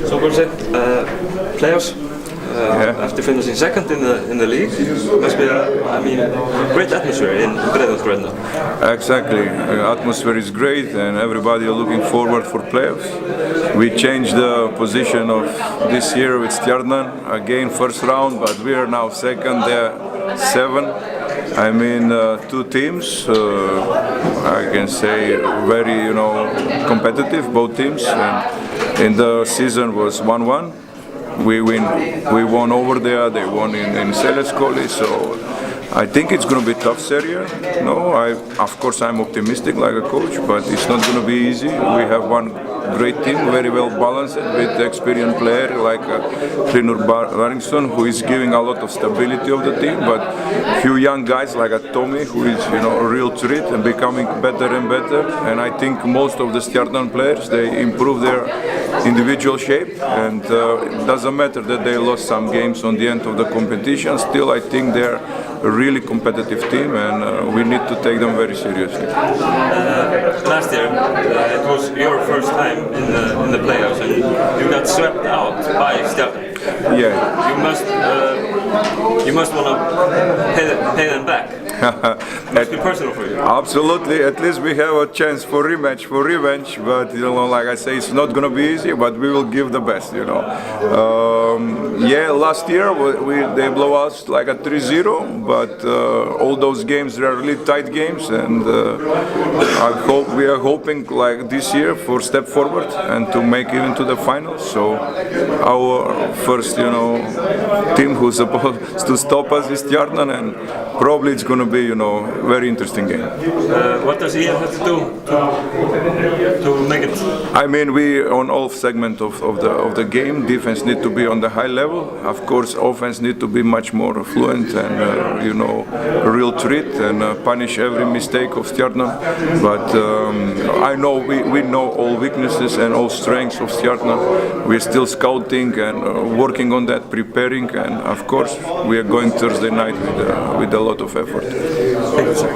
So was it players after finishing second in the league? Must be great atmosphere in Breiðholt right now. Exactly, atmosphere is great and everybody are looking forward for playoffs. We changed the position of this year with Stjarnan, again first round, but we are now second, they're 7. Two teams, I can say very competitive, both teams, and in the season was 1-1. We won over there, they won in Seleskoli, so I think it's going to be a tough series. Of course I'm optimistic like a coach, but it's not going to be easy. We have one great team, very well balanced with experienced player like Hlynur Baringsson, who is giving a lot of stability of the team, but few young guys like Tommy, who is a real treat and becoming better and better. And I think most of the Stjarnan players, they improve their individual shape, and it doesn't matter that they lost some games on the end of the competition. Still, I think they're a really competitive team, and we need to take them very seriously. Last year, it was your first time in the playoffs, and you got swept out by Stjarnan. Yeah. You must want to pay them back. Must be personal for you. Absolutely. At least we have a chance for revenge. But like I say, it's not going to be easy. But we will give the best. Last year they blow us like a 3-0. But all those games are really tight games, and we are hoping like this year for step forward and to make it into the finals. So our first team who's supposed to stop us is Stjarnan, and probably it's going to be very interesting game. What does he have to do to make it? We on all segments of the game. Defense need to be on the high level. Of course, offense need to be much more fluent and a real threat and punish every mistake of Stjarnan. But I know we know all weaknesses and all strengths of Stjarnan. We're still scouting and working on that, preparing, and of course we are going Thursday night with a lot of effort. Thank you, sir.